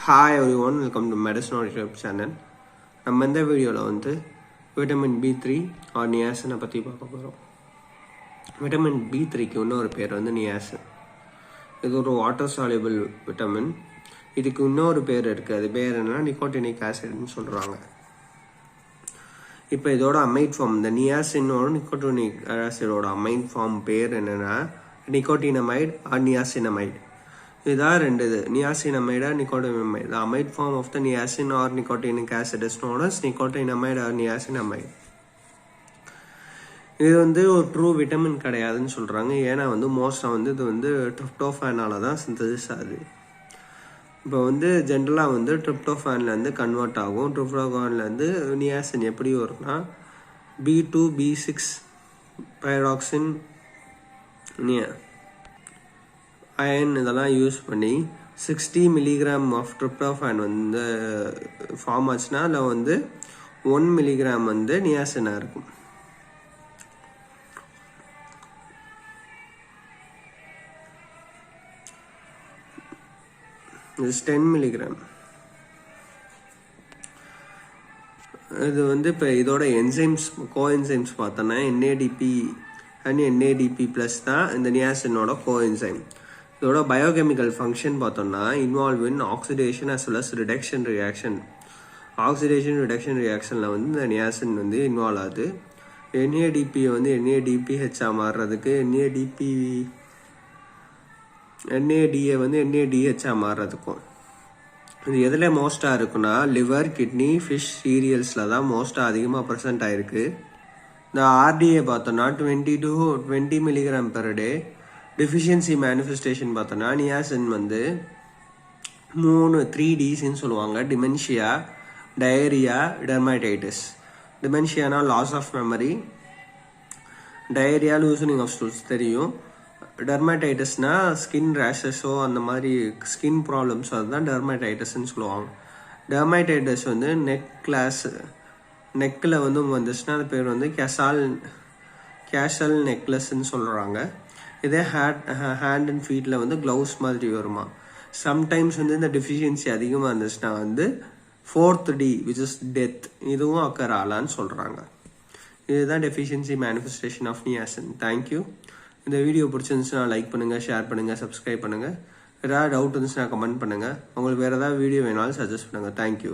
Hi everyone, welcome to Medicinal YouTube channel. நம்ம இந்த வீடியோவில் வந்து விட்டமின் B3 or நியாசினை பற்றி பார்க்க போகிறோம். விட்டமின் B3க்கு இன்னொரு பேர் வந்து நியாசின். இது ஒரு வாட்டர் சால்யூபிள் விட்டமின். இதுக்கு இன்னொரு பேர் இருக்குது. அது பேர் என்னன்னா நிக்கோட்டினிக் ஆசிட்னு சொல்கிறாங்க. இப்போ இதோட அமைட் ஃபார்ம், இந்த நியாசினோட நிக்கோட்டினிக் ஆசிடோட அமைட் ஃபார்ம் பேர் என்னென்னா நிக்கோட்டினமைட் ஆர் நியாசினமைட். இதான் ரெண்டு இது, niacinamide or nicotinamide. The amide form of the niacin or nicotinic acid is known as nicotinamide or niacinamide. இது வந்து ஒரு ட்ரூ விட்டமின் கிடையாதுன்னு சொல்கிறாங்க. ஏன்னா வந்து மோஸ்ட்டாக வந்து இது வந்து ட்ரிப்டோஃபானால தான் சிந்தசிஸ் ஆகுது. இப்போ வந்து ஜென்ரலாக வந்து ட்ரிப்டோஃபான்லேருந்து கன்வெர்ட் ஆகும். ட்ரிப்டோஃபான்லேருந்து நியாசின் எப்படி வரும்னா B2 B6 பைராக்சின் அயன் இதெல்லாம் யூஸ் பண்ணி 60 மில்லிகிராம் ஆஃப் ட்ரிப்டோஃபான் வந்து ஃபார்ம் ஆச்சுன்னா அதில் வந்து 1 மில்லிகிராம் வந்து நியாசினாக இருக்கும். It's 10 milligram. இது வந்து இப்போ இதோட என்சைம்ஸ் கோஎன்சைம்ஸ் பார்த்தோன்னா NADP அண்ட் NADP ப்ளஸ் தான் இந்த நியாசினோட கோஎன்சைம். இதோட பயோகெமிக்கல் ஃபங்க்ஷன் பார்த்தோம்னா involve in oxidation as well as reduction reaction. Oxidation reduction ரியாக்ஷனில் வந்து இந்த நியாசின் வந்து இன்வால்வ் ஆகுது. NADP வந்து NADPHஆ மாறுறதுக்கு NADA வந்து NADHஆ மாறுறதுக்கும் இது எதில் மோஸ்ட்டாக இருக்குன்னா லிவர், கிட்னி, ஃபிஷ், சீரியல்ஸில் தான் மோஸ்ட்டாக அதிகமாக ப்ரெசென்ட் ஆகிருக்கு. இந்த RDA பார்த்தோன்னா 20 to 20 milligram per day. Deficiency manifestation பார்த்தோன்னா நியாசின் வந்து 3 Ds சொல்லுவாங்க. Dementia, diarrhoea, dermatitis. டிமென்ஷியானா loss of memory, diarrhoea loosening of stools தெரியும். டெர்மைடைட்டிஸ்னா ஸ்கின் ரேஷஸோ அந்த மாதிரி ஸ்கின் ப்ராப்ளம்ஸ் அதுதான் டெர்மைடைட்டிஸ்ன்னு சொல்லுவாங்க. டெர்மைடைட்டிஸ் வந்து நெக்கில் வந்து வந்துச்சுன்னா அது பேர் வந்து கேஷல் நெக்லஸ்ன்னு சொல்கிறாங்க. இதே ஹேண்ட் அண்ட் ஃபீட்டில் வந்து க்ளவுஸ் மாதிரி வருமா. சம்டைம்ஸ் வந்து இந்த டெஃபிஷியன்சி அதிகமாக இருந்துச்சுன்னா வந்து 4th D which is death இதுவும் அக்கர் ஆகலான்னு சொல்கிறாங்க. இதுதான் deficiency manifestation of niacin. Thank you. இந்த வீடியோ பிடிச்சிருந்துச்சுன்னா லைக் பண்ணுங்கள், ஷேர் பண்ணுங்கள், சப்ஸ்கிரைப் பண்ணுங்கள். ஏதாவது டவுட் இருந்துச்சுன்னா கமெண்ட் பண்ணுங்கள். உங்களுக்கு வேறு ஏதாவது வீடியோ வேணாலும் சஜஸ்ட் பண்ணுங்கள். தேங்க்யூ.